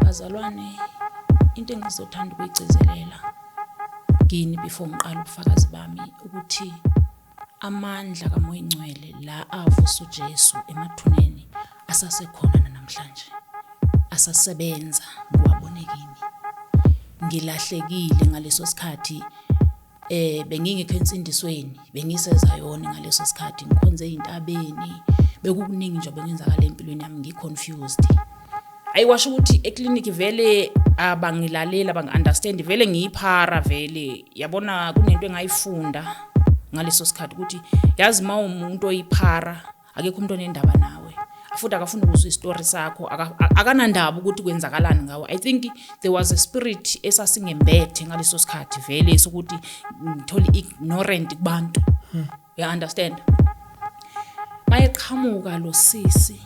Bazalwane, into engizothanda ukuyigcizelela kini before ngiqala ubufakazi bami ukuthi amandla kaMoya Ingcwele la avusa uJesu emathuneni asasekhona namhlanje. Asasebenza ngiwabone kimi. Ngilahlekile ngaleso sikhathi bengingekho ensindisweni, bengisezayoni ngaleso sikhathi ngikhonze eintabeni, bekukuningi nje bengenzakala empilweni yami ngiconfused. Ayiwasho ukuthi eclinic vele abangilalela bangi-understand vele ngiyiphara vele yabona kunento engayifunda ngaleso sikhathi ukuthi yazi uma umuntu oyiphara akekho umuntu onendaba nawe futhi akafuna ukuzwa istory sakho akanandaba ukuthi kwenzakalani ngawe. I think there was a spirit esasingembethe ngaleso sikhathi vele sokuthi ngithola ignorant kubantu. You understand? Mayeqhamuka lo sisi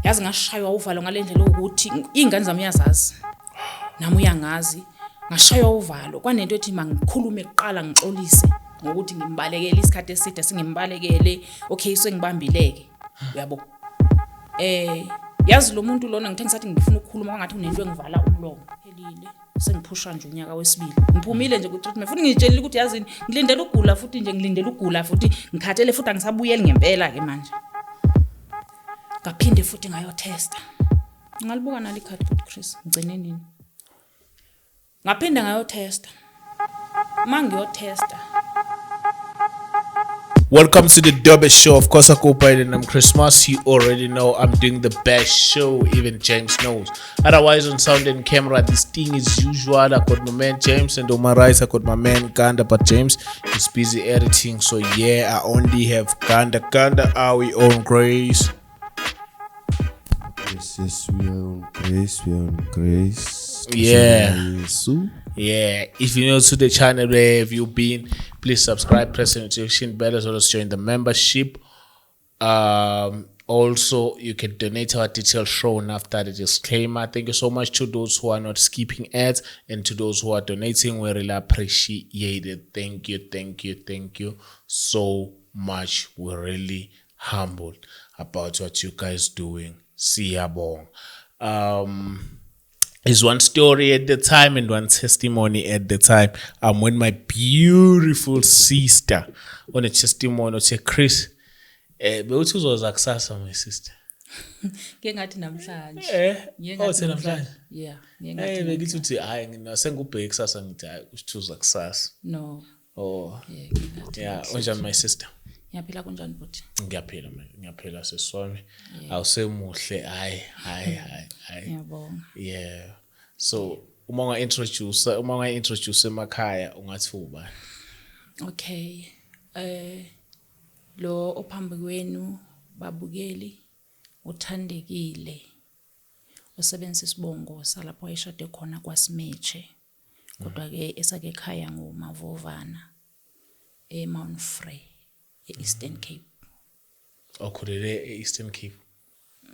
yazi ngashaywa uvalo ngalendlela ukuthi ingane zami yazazi nami uyangazi ngashaywa uvalo kwanento ethi mangikhulume kuqala ngixolise ngokuthi ngimbalekele isikhathi eside singimbalekele okay sengibambileke uyabo yazi lo muntu lona ngithe ngisathi ngifuna ukukhuluma ngathi kunento engivala umlomo elile sengiphusha nje unyaka wesibili ngiphumile nje ku treatment futhi ngitshelile ukuthi yazi ngilindele ukugula futhi nje ngilindele ukugula futhi ngikhathele futhi angisabuyeli ngempela ke manje ngaphinde futhi ngayotesta ngalibuka nali card futhi Chris ngcene nini ngaphinde ngayotesta mangiyotesta. Welcome to the Durban Show. Of course, I go by the name Christmas. You already know I'm doing the best show. Even James knows. Otherwise, on sound and camera, this thing is usual. I got my man James, and on my right, I got my man Ganda. But James is busy editing, so yeah, I only have Ganda. Ganda, are we on grace? Yes, we are on grace. We are on grace. Yeah. If you're new to the channel, where have you been? Please subscribe, press the notification bell, as well as join the membership. Also, you can donate our details shown after the disclaimer. Thank you so much to those who are not skipping ads and to those who are donating. We really appreciate it. Thank you so much. We're really humbled about what you guys doing. Siyabonga. Is one story at the time and one testimony at the time. I'm with my beautiful sister on a testimony. Say Chris, bewuthi uzoza kusasa my sister. Ngeke ngathi namhlanje. Namhlanje. Yeah, ngeke ngathi. Bekithi uthi hayi ngina sengubheke kusasa ngithi hayi usithuza kusasa. No. Oh. Yeah, unjani my sister? Ngiyaphila kanjani futhi? Ngiyaphila seswami. Awusemuhle hayi. Ngiyabonga. Yeah. So uma unga-introduce emakhaya ungathi ubani? Okay. Lo ophambi kwenu babukeli uthandekile. Usebenzisa isibongo salapho ayishade khona kwaSimeche. Kodwa ke esake ekhaya nguMavovana eMount Frey. Eastern Cape. Okhulele eEastern Cape.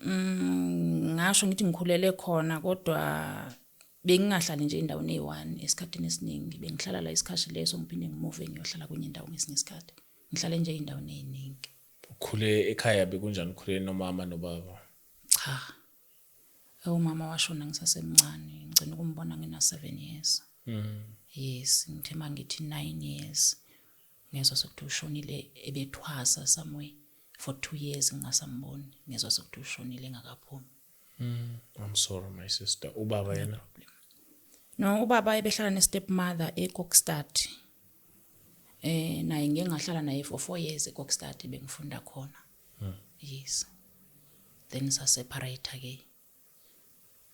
Ngasho ngithi ngikhulele khona kodwa bengingahlali nje endaweni eyi1 esikhatini esiningi bengihlala la isikhathi leso ngiphinde ngimove ngiyohlala kwenye indawo ngesinye isikhathi ngihlale nje endaweni eziningi. Ukhule ekhaya bekunjani ukhulele nomama nobaba? Cha. Umama washona ngisasemncane ngicela ukumbona ngina 7 years. Yes, ngithema ngithi 9 years. Ngezwe sokuthi ushonile ebethwasa somewhere for 2 years ngingasamboni ngezwe sokuthi ushonile engakaphumi. I'm sorry my sister. Ubaba yena? No, ubaba ebehlala ne-stepmother eKokstad. Naye ngeke ngahlala naye for 4 years eKokstad bengifunda khona. Yes. Then separate again.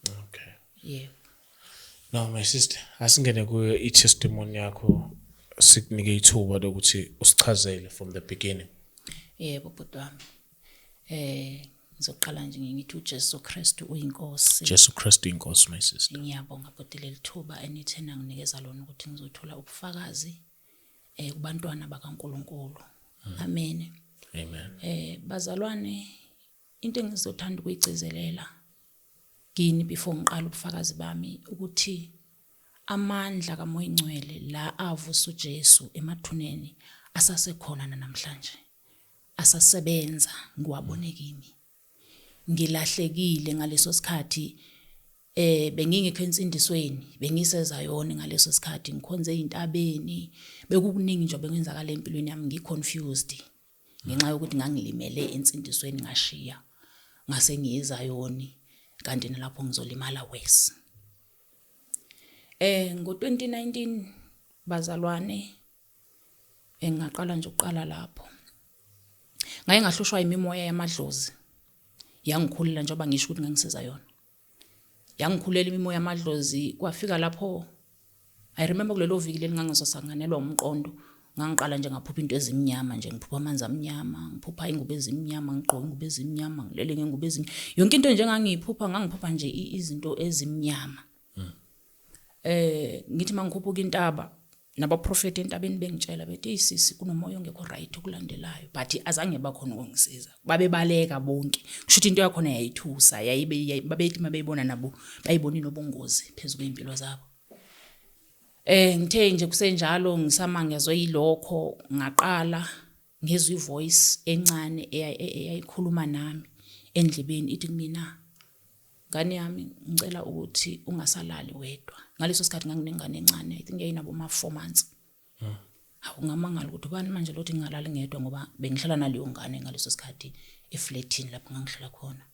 Okay. Yeah. Now my sister, asingene kuyo i-testimony yakho. Sikunike ithuba lokuthi usichazele from the beginning. Yebo bhuti wami. Ngizoqala nje ngithi uJesu Kristu uyinkosi. Jesu Kristu inkosi my sister. Ngiyabonga bhuti lelithuba enithena nginikeza lona ukuthi ngizothola ubufakazi kubantwana bakaNkuluNkulu. Amen. Bazalwane, into engizothanda ukuyigcizelela kini before ngiqala ubufakazi bami ukuthi amandla kaMoya Ingcwele la avusa uJesu emathuneni asasekhona namhlanje. Asasebenza ngiwabone kimi. ngilahlekile ngaleso sikhathi bengingekho ensindisweni bengisezayona ngaleso sikhathi ngikhonze eintabeni bekukuningi nje bengenzakala empilweni yami ngiconfused ngenxa yokuthi ngangilimele ensindisweni ngashiya ngase ngiyezayoni kanti nalapho ngizolimala wesi ngo-2019 bazalwane ngaqala nje ukuqala lapho ngaye ngahlushwa imimoya yamadlozi yangikhulela njengoba ngisho ukuthi ngangisezayona yangikhulela imimoya yamadlozi kwafika lapho I remember kulelo viki lengangizosanganelwa umqondo ngangiqala nje ngaphupha into ezimnyama nje ngiphupha amanzi amnyama ngiphupha ingubo ezimnyama ngigqoka ingubo ezimnyama ngilele ngengubo ezimnyama yonke into nje ngangiphupha nje izinto ezimnyama ngithi mangikhuphuka intaba nabaprofeti entabeni bengitshela bethi isisi kunomoya ongekho right okulandelayo but azange bakhona ukungisiza babebaleka bonke kusho ukuthi into yakho yayithusa babethi mabeyibona nabo bayibonile obungozi phezulu kwempilo zabo ngithe nje kusenjalo ngisamangezwe yilokho ngaqala ngezwe ivoice encane eyayikhuluma nami endlebeni ithi kumina ngane yami ngicela ukuthi ungasalali wedwa ngaleso sikhathi nganginengane encane I think yayinabo ma 4 months awungamangala ukuthi ubani manje lothi ngingalali ngedwa ngoba bengihlala naleyo ngane ngaleso sikhathi eflatini lapho ngangihlala khona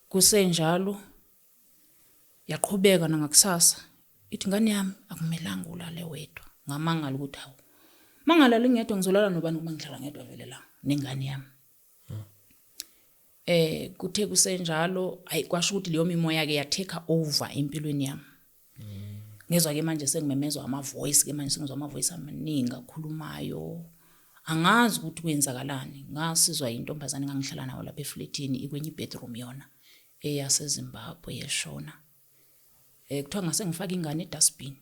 kusenjalo yaqhubeka nangakusasa ithi ngane yami akumelanga ulale wedwa ngamangala ukuthi hawu mangalali ngedwa ngizolala nobani uma ngihlala ngedwa vele la nengane yami kuthe kusenjalo ayikwasho ukuthi leyo mimoya ke yateka over empilweni yami ngezwa ke manje sengimemezwa ama voice ke manje sengizwa ama voice amaningi akhulumayo angazi ukuthi kwenzakalani ngasizwa intombazane ngangihlala nayo lapha eflatini ikwenye ibedroom yona eyaseZimbabwe yeshona kuthiwa ngase ngifaka ingane edustbin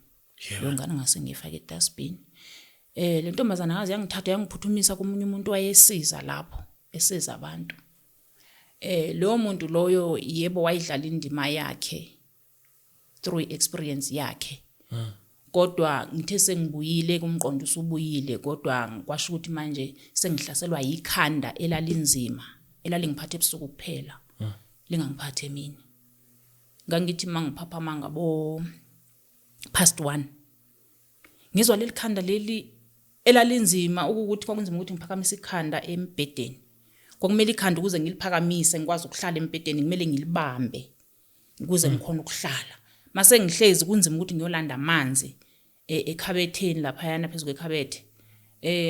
lo ngane ngase ngifaka edustbin le ntombazane akazi yangithatha yangiphuthumisa komunye umuntu wayesiza lapho esiza abantu lo muntu loyo yebo wayidlala indima yakhe through experience yakhe kodwa ngithe sengibuyile kumqondo usubuyile kodwa kwasho ukuthi manje sengihlaselwa yikhanda elalinzima elalingiphathe ebusuku kuphela lingangiphathe emini ngangithi mangiphapha mangabo past 1 ngizwa leli khanda leli elalinzima ukuthi kwakunzima ukuthi ngiphakamise ikhanda embedeni kwakumele ikhanda ukuze ngiliphakamise ngikwazi ukuhlala embedeni kumele ngilibambe ukuze ngikhona ukuhlala mase ngihlezi kunzima ukuthi ngiyolanda amanzi ekhabetheni lapha yana phezulu kwekhabethe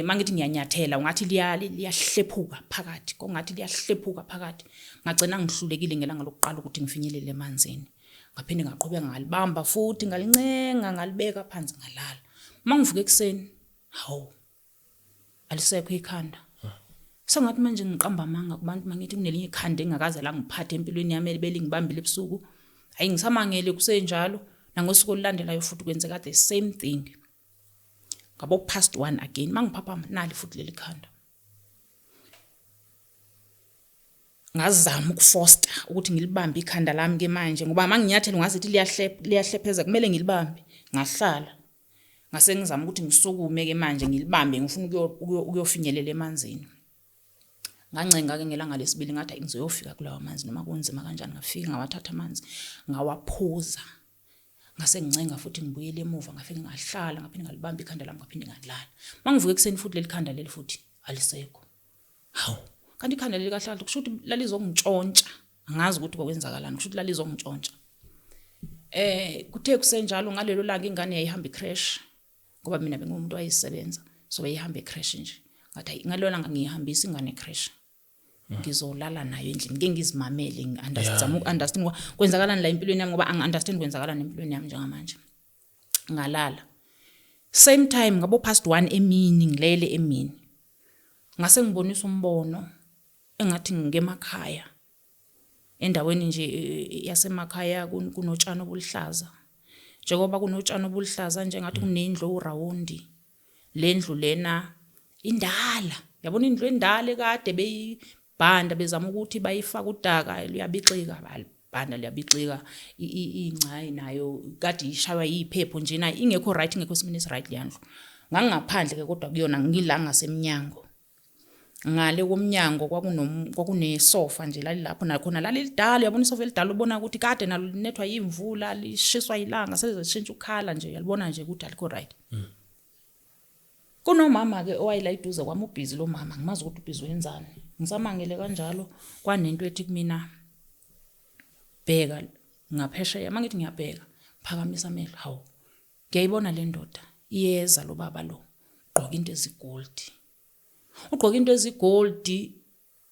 mangithi ngiyanyathela ungathi liyahlephuka phakathi kongathi liyahlephuka phakathi ngagcina ngihlulekile ngelanga lokuqala ukuthi ngifinyelele emanzini ngaphinde ngaqhubeka ngalibamba futhi ngalincenga ngalibeka phansi ngalala mangivuka ekseni hawo alisekho ikhanda sengathi manje ngiqamba amanga kubantu mangithi kunelinye ikhanda engakaze la ngiphathe empilweni yami belingibambile ebusuku hayi ngisamangele kusenjalo nangosuku olulandelayo futhi kwenzeka the same thing ngabo past 1 again mangiphapha nali futhi leli khanda ngazama ukufoster ukuthi ngilibambe ikhanda lami ke manje ngoba manginyathela ngazithi liyahlepheza kumele ngilibambe ngahlala ngase ngizama ukuthi ngisukume ke manje ngilibambe ngifuna ukuyofinyelela emanzini ngancenga ke ngelanga lesibili ngathi ngizoyofika kulawa amanzi noma kunzima kanjani ngafika ngawathatha amanzi ngawaphuza ngase ngicenga futhi ngibuyele emuva ngafika ngahlala ngaphinde ngalibamba ikhanda lami ngaphinde ngalala mangivuka ekseni futhi leli khanda leli futhi alisekho hawu kanti ikhanda leli kahlala kusho ukuthi lalizongitshontsha angazi ukuthi kwenzakalani kusho ukuthi lalizongitshontsha kuthe kusenjalo ngalelo langa ingane yayihamba icrash ngoba mina bengumuntu wayisebenza so bayihamba icrash nje ngathi ngalelo langa ngiyihambisa ingane ecrash ngizolala nayo endlini ngeke ngizimamele ngi-understand kwenzakalani la empilweni yami ngoba angi-understand kwenzakalani empilweni yami njengamanje ngalala same time ngabo past 1 emini ngilele emini ngase ngibonisa umbono engathi ngingemakhaya endaweni nje yasemakhaya kunotshani obuluhlaza njengoba kunotshani obuluhlaza njengathi kunendlu urawundi lendlu lena indala yabona indlu endala ekade beyibhanda bezama ukuthi bayifaka udaka luyabixika balibhanda liyabixika ingcayi nayo kade ishaywa yiphepho nje na ingekho right ingekho simini right leyandlu ngangaphandle ke kodwa kuyona ngilanga ngasemnyango ngale komnyango kwakunesofa nje lapho nakhona lalidala yabona isofa elidala ubona ukuthi kade nalo linethwa yimvula lishiswa ilanga selizeshintsha ukhala nje yalibona nje ukuthi alikho right. Kunomama ke owayila iduze kwami ubhizi lo mama ngimazi ukuthi ubhizi wenzani ngisamangele kanjalo kwanento ethi kumina bheka ngaphesheya mangithi ngiyabheka phakamisa amehlo hawu ngiyayibona le ndoda iyeza lo baba lo ugqoka into ezigold ugqoka into ezigold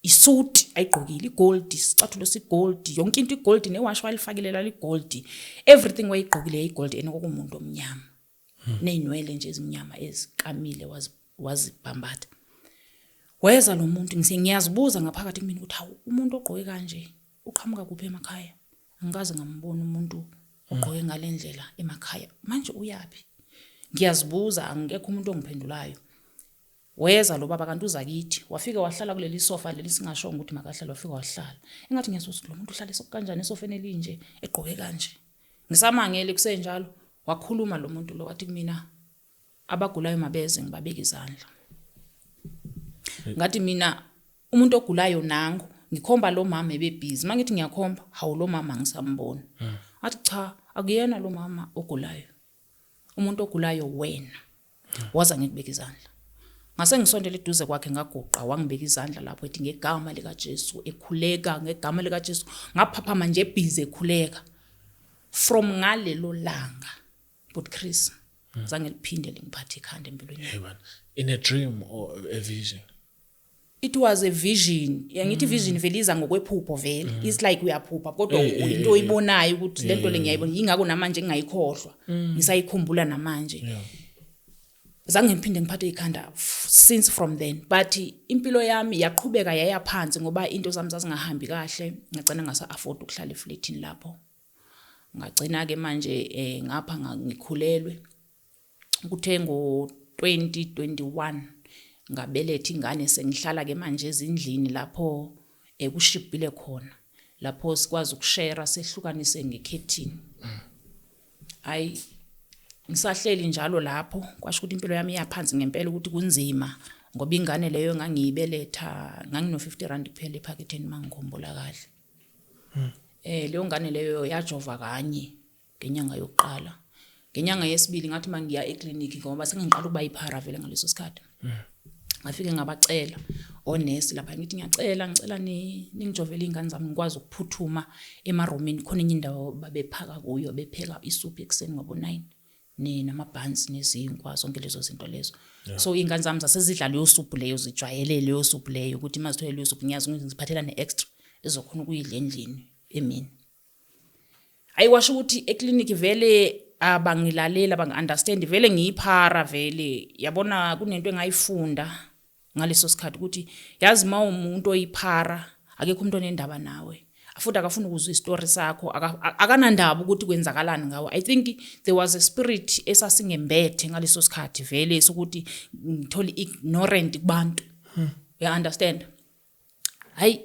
isuit ayigqokile igold isicathulo sigold yonke into igold newash walifakelela ligold everything wayigqokile igold enokumuntu omnyama nezinwele nje ezimnyama ezikamile wazibhambatha weza lo muntu ngiyazibuza ngaphakathi kumina ukuthi hawu umuntu ogqoke kanje uqhamuka kuphi emakhaya angikaze ngambona umuntu ogqoke ngalendlela emakhaya manje uyapi ngiyazibuza angekho umuntu ongiphendulayo weza lo baba kanti uza kithi wafika wahlala kuleli sofa leli singasho ukuthi makahlala wafika wahlala engathi ngiyasothi lo muntu uhlala kanjani esofeni elinje egqoke kanje ngisamangele kusenjalo wakhuluma lo muntu lo wathi kumina abagulayo mabeze ngibabeka izandla ngathi mina umuntu ogulayo nangu ngikhomba lo mama ebebhizi mangithi ngiyakhomba hawu lo mama ngisambona athi cha akuyena lo mama ogulayo umuntu ogulayo wena waza ngikubeka izandla ngase ngisondela eduze kwakhe ngaguqa wangibeka izandla lapho ethi ngegama lika Jesu ekhuleka ngegama lika Jesu ngaphaphama nje ebhizi ekhuleka from ngalelo langa but Chris zange liphinde lingiphathe ikhanda empilweni in a dream or a vision. It was a vision yangithi vision veliza ngokwephupho vele it's like uyaphupha kodwa into oyibonayo ukuthi lento lengiyayibona ingako namanje ngingayikhohlwa ngisayikhumbula namanje zange ngiphinde ngiphathe ikhanda since from then but impilo yami yaqhubeka yaya phansi ngoba into zami zazingahambi kahle ngagcina ngasa afford ukuhlala eflatini lapho ngagcina ke manje ngapha ngikhulelwe kuthe ngo 2021 ngabeletha ingane sengihlala ke manje ezindlini lapho kushibhile khona lapho sikwazi ukushare sehlukanise ngekhethini ayi ngisahleli njalo lapho kwasho ukuthi impilo yami yaphansi ngempela ukuthi kunzima ngoba ingane leyo ngangiyibeletha ngangino 50 rand kuphela ephaketheni mangikhumbula kahle leyo ngane leyo yajova kanye ngenyanga yokuqala ngenyanga yesibili ngathi mangiya eclinic ngoba sengiqala ukuba iphara vele ngaleso sikhathi ngafike ngabacela onesi lapha ngithi ngicela ningijovele ingane zami ngikwazi ukuphuthuma emaromini khona enye indawo babephaka kuyo bepheka isupu ekseni ngobo 9 namabhansi nezinkwa zonke lezo zinto lezo so ingane zami zasezidla leyo supu leyo zijwayele leyo supu leyo ukuthi mazithole leyo supu ngiyazi ukuthi ngiziphathela neextra ezokhona ukuyidla endlini emini ayiwasho ukuthi eclinic vele abangilalela abangi-understand vele ngiyiphara vele yabona kunento engayifunda ngaleso sikhathi ukuthi yazi ma umuntu oyiphara akekho umuntu onendaba nawe futhi akafuna ukuzwa istory sakho akanandaba ukuthi kwenzakalani ngawe I think there was a spirit esasingembethe ngaleso sikhathi vele sokuthi ngithole ignorant kubantu you understand hayi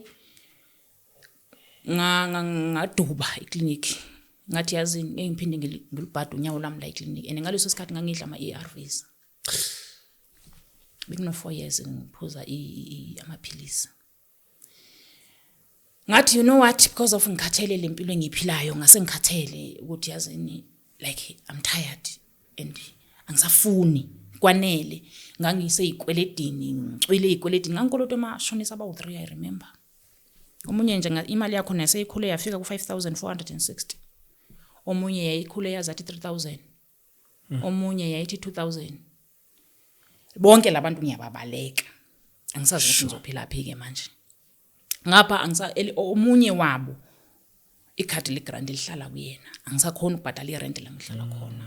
ngaduba eclinic ngathi yazi ngiphinde ngilibhada unyawo lami la eclinic and ngaleso sikhathi ngangidla ama-ARVs bekuno 4 years ngiphuza amaphilisi ngathi you know what because of ngikhathele lempilo engiphilayo ngase ngikhathele ukuthi yazini like I'm tired and angisafuni kwanele ngangiseyikweledini ngicwile ikweledini ngangikoloto amashonisa abawu 3 I remember omunye nje imali yakho naseyikhule yafika ku 5460 omunye yayikhule yazathi 3000 omunye yayithi 2000 bonke labantu ngiyababaleka angisazi ukuthi ngizophila phi ke manje ngapha omunye wabo ikhadi legrant lihlala kuyena angisakhona ukubhadala irent la ngihlala khona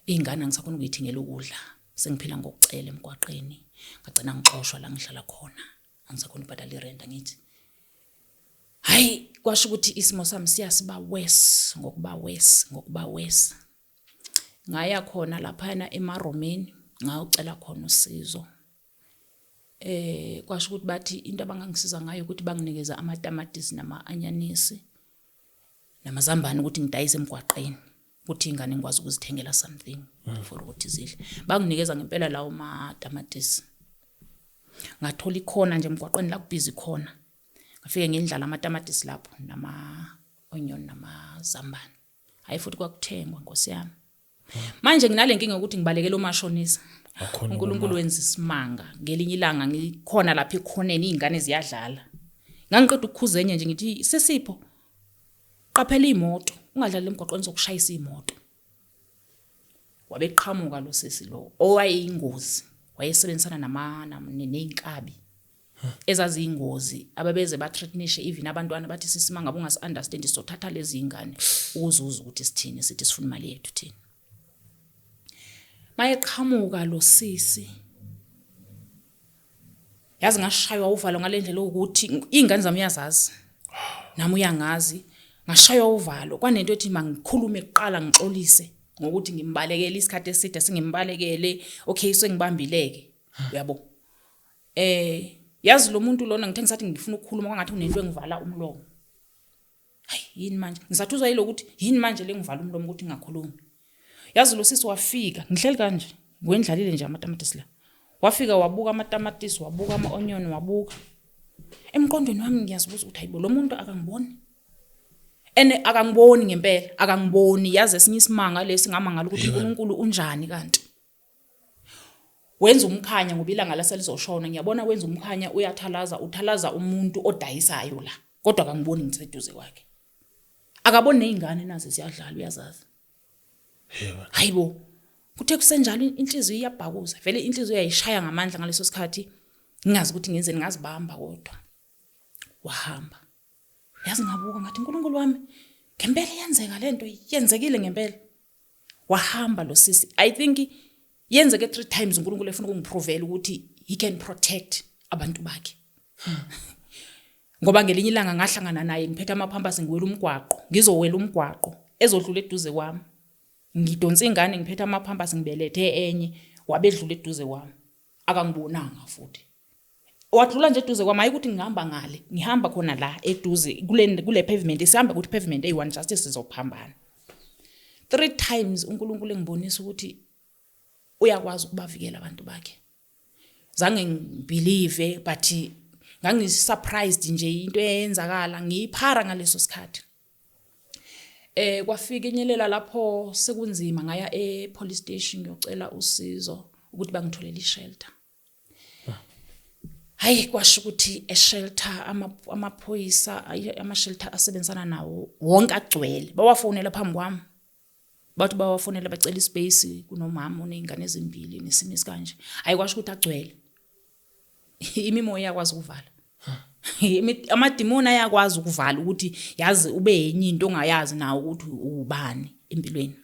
ingane angisakhona ukuyithingela ukudla sengiphila ngokucela emgwaqeni ngagcina ngixoshwa la ngihlala khona angisakhona ukubhadala irent ngithi hayi kwasho ukuthi isimo sami siyasiba worse ngokuba worse ngaya khona lapha emaromeni ngawucela khona usizo kwasho ukuthi bathi into abangangisiza ngayo ukuthi banginikeza amatamatisi nama-anyanisi namazambane ukuthi ngidayise emgwaqeni ukuthi ingane ngikwazi ukuzithengela something for ukuthi zidle banginikeza ngempela lawo matamatisi ngathola ikhona nje emgwaqweni la kubhizi khona ngafike ngindlala amatamatisi lapho nama onion namazambane hayi futhi kwakuthengwa Nkosi yami manje nginale nkinga ukuthi ngibalekela umashonisa uNkulunkulu wenza isimanga ngelinye ilanga ngikhona lapha ekhoneni izingane ziyadlala ngangiqeda ukukhuzenye nje ngithi Sesipho qaphela imoto ungadlali emgwaqweni sokushayisa imoto wabeqhamuka lo sisi lo owayingozi wayesebenzisana neinkabi ezaziyingozi ababeze bathreatenishe even abantwana bathi sisimanga ungasi understand sothatha lezi ingane ukuzuza ukuthi sithini sithi sifuna imali yethu thina mayeqhamuka lo sisi yazi ngashaywa uvalo ngalendlela ukuthi izingane zami yazazi nami uyangazi ngashaywa uvalo kwanento ethi mangikhulume kuqala ngixolise ngokuthi ngimbalekele isikhathi eside singimbalekele okay sengibambileke uyabo yazi lo muntu lona ngithe ngisathi ngifuna ukukhuluma kwangathi kunento engivala umlomo hayi yini manje ngisathuza yilokuthi yini manje lengivala umlomo ukuthi ngingakhulumi yazi lo sisi wafika ngihleli kanje ngwendlalile nje amatamatisi la wafika wabuka amatamatisi wabuka ama-onion wabuka emqondweni wami ngiyazibuza ukuthi hayibo lo muntu akangiboni akangiboni ngempela akangiboni yazi esinye isimanga lesi ngamangala ukuthi uNkulunkulu unjani kanti wenza umkhanya ngoba ilanga laselizoshona ngiyabona wenza umkhanya uthalaza umuntu odayisayo la kodwa akangiboni ngitseduze kwakhe akaboni nezingane nazo siyadlala uyazazi hayibo kuthe kusenjalo inhliziyo iyabhakuza vele inhliziyo yayishaya ngamandla ngaleso sikhathi ngingazi ukuthi ngenzeni ngazibamba kodwa wahamba yazi ngabuka ngathi uNkulunkulu wami ngempela yenzeka lento yenzekile ngempela wahamba lo sisi I think yenzeke 3 times uNkulunkulu efuna ukungiprovela ukuthi he can protect abantu bakhe ngoba ngelinye ilanga ngahlangana naye ngiphethe amaphampas ngiwela umgwaqo ngizowela umgwaqo ezodlula eduze kwami ngidonsa ingane ngiphethe amaphampas ngibelethe enye wabedlula eduze kwami akangibonanga futhi wadlula nje eduze kwami ayikuthi ngihamba ngale ngihamba khona la eduze kule pavement isihamba ukuthi pavement eyi1 just sizophambana 3 times uNkulunkulu engibonisa ukuthi uyakwazi ukubavikela abantu bakhe zange ngibelieve but ngangisurprised nje into eyenzakala ngiphara ngaleso sikhathi kwafika inyelela lapho sekunzima ngaya police station ngiyocela usizo ukuthi bangitholele ishelter hayi kwasho ukuthi eshelter amaphoyisa ama-shelter asebenzisana nawo wonke agcwele bawafonela phambi kwami bathi bawafonela bacela ispace kunomama onezingane ezimbili nesimo esikanje hayi kwasho ukuthi agcwele imimoya yakwazi ukuvala amadimoni ayakwazi ukuvala ukuthi yazi ube yenye into ongayazi nawo ukuthi ubani empilweni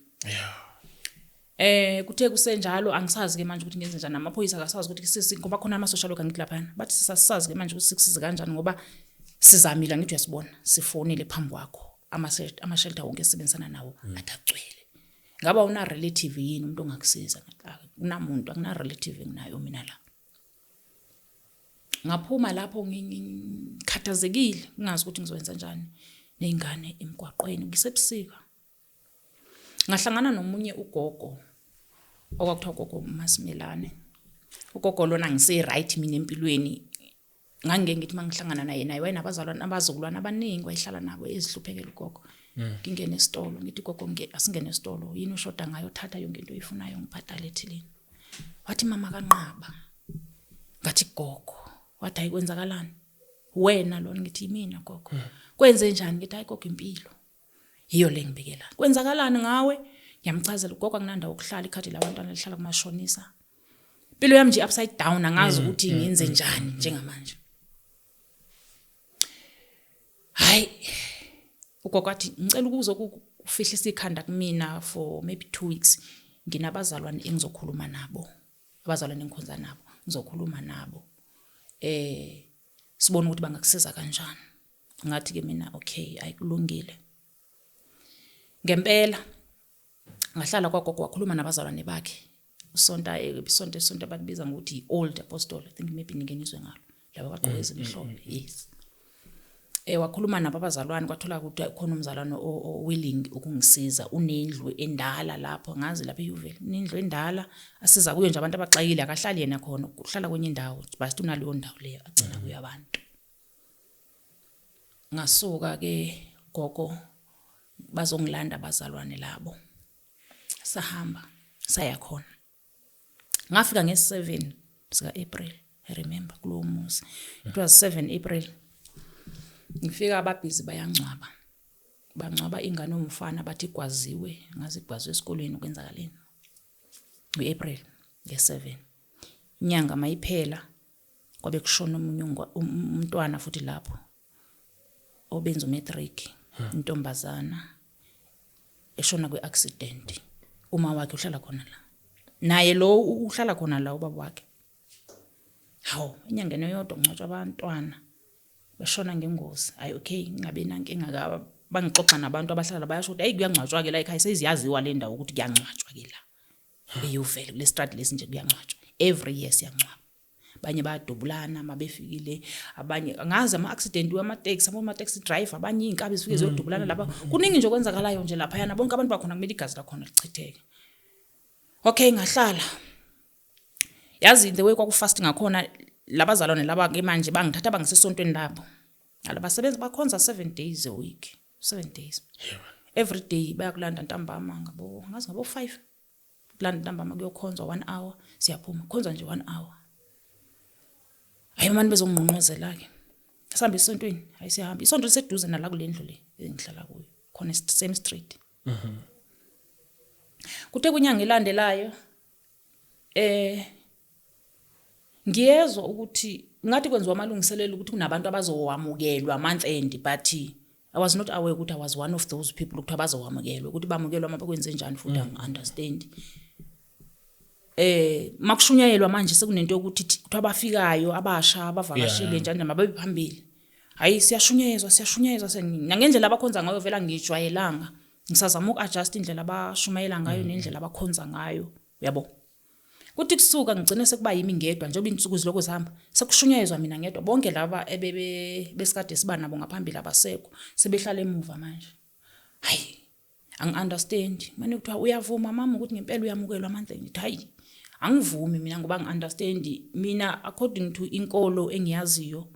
kuthe kusenjalo angisazi ke manje ukuthi ngenze njani amaphoyisa akasazi ukuthi sisi ngoba khona ama-social worker ngithi laphana bathi sisazi ke manje ukuthi sikusize kanjani ngoba sizamile ngithi uyasibona sifonile phambi kwakho ama-shelter wonke esebenzisana nawo athagcwele ngaba una relative yini umuntu ongakusiza unamuntu akuna relative nginayo mina la ngaphuma lapho ngikhathazekile ngingazi ukuthi ngizowenza njani nezingane emgwaqweni ngisebusika ngahlangana nomunye ugogo okwakuthiwa ugogo Masimelane ugogo lona ngise right mina empilweni ngangeke ngithi mangihlangana naye wayenabazalwane abazukulwana abaningi wayehlala nabo ezihluphekela ugogo ngingene esitolo ngithi gogo asingene esitolo yini ushoda ngayo thatha yonke into oyifunayo ngibhadale thilini wathi mama kanqaba ngathi gogo wathi ayikwenzakalani wena lona ngithi mina gogo kwenze njani ngithi hayi gogo impilo yiyo le ngibikela kwenzakalani ngawe ngiyamchazela ugogo anginanda ukuhlala ikhadi labantwana lihlala kumashonisa impilo yami nje upside down angazi ukuthi ngenze njani njengamanje hayi ugogo athi ngicela ukuzo ukufihlisa ikhanda kumina for maybe 2 weeks nginabazalwane engizokhuluma nabo abazalwane engikhonza nabo ngizokhuluma nabo sibone ukuthi bangakusiza kanjani ngathi ke mina okay ayikulungile ngempela ngahlala kwagogo wakhuluma nabazalwane bakhe isonto abakubiza ngokuthi old apostle I think maybe ningeniswe ngalo laba baqoka ezimhlophe yes wakhuluma nabo abazalwane kwathola ukuthi khona umzalwane willing ukungisiza unendlu endala lapho ngazi lapha eUville inendlu endala asiza kuyo nje abantu abaxayile akahlali yena khona uhlala kwenye indawo basithi unaleyo ndawo leyo agcina kuyo abantu ngasuka ke gogo bazongilanda abazalwane labo sahamba saya khona ngafika nge7 sika April I remember kulo muzi it was 7 April ngifika ababhizi bangcwaba ingane omfana bathi igwaziwe ngazi igwaziwe esikolweni ukwenzakaleni ngeApril nge7 inyanga mayiphela kwabe kushona omunye umntwana futhi lapho obenza umatric intombazana eshona kweaccident uma wakhe uhlala khona la naye lo uhlala khona la ubaba wakhe hawo inyangeni eyodwa ngcwatshwa abantwana bashona ngengozi ayi okay ngabe nankinga ka bangixoxa nabantu abahlala bayasho ukuthi hey kuyangcwatshwa ke la ekhaya seziyaziwa le ndawo ukuthi kuyangcwatshwa ke la eUville kule straat lesinje kuyangcwatshwa every year siyangcwaba abanye bayadubulana mabefikile abanye ngazi ama accident wama taxi ama taxi driver abanye inkabi zifike ziyodubulana lapha kuningi nje kwenzakalayo nje lapha yana bonke abantu bakhona kumele igazi lakhona lichitheke okay ngahlala yazi the way kwaku-fasting ngakhona labazalwane laba ke manje bangithatha bangisesontweni labo alabasebenzi bakhonza 7 days a week 7 days every day bayakulanda ntambama ngabo ngazi ngabo 5 kulanda ntambama kuyokhonzwa 1 hour siyaphuma khonza nje 1 hour hayi manje bezongqonqozela ke sihambe isontweni hayi sihamba isonto liseduze nala kulendlu le engihlala kuyo khona same street kuthe kunyanga ilandelayo ngiyezwa ukuthi ngathi kwenziwa amalungiselelo ukuthi kunabantu abazowamukelwa month end but I was not aware ukuthi I was one of those people ukuthi abazowamukelwa ukuthi bamukelwa mabakwenze njani futhi understand makushunyayelwa manje sekunento ukuthi kuthiwa abafikayo abasha abavakashile njani mababe phambili hayi siyashunyayezwa nangendlela abakhonza ngayo vela ngijwayelanga ngisazama uku-adjust indlela abashumayela ngayo nendlela abakhonza ngayo uyabo kuthi kusuka ngigcine sekuba yimi ngedwa njengoba insuku ziloko zihamba sekushunyayezwa mina ngedwa bonke laba besikade siba nabo ngaphambili abasekho sebehlala emuva manje hayi angi-understand manje kuthiwa uyavuma mama ukuthi ngempela uyamukelwa amandla ngithi hayi angivumi mina ngoba ngi-understand mina according to inkolo engiyaziyo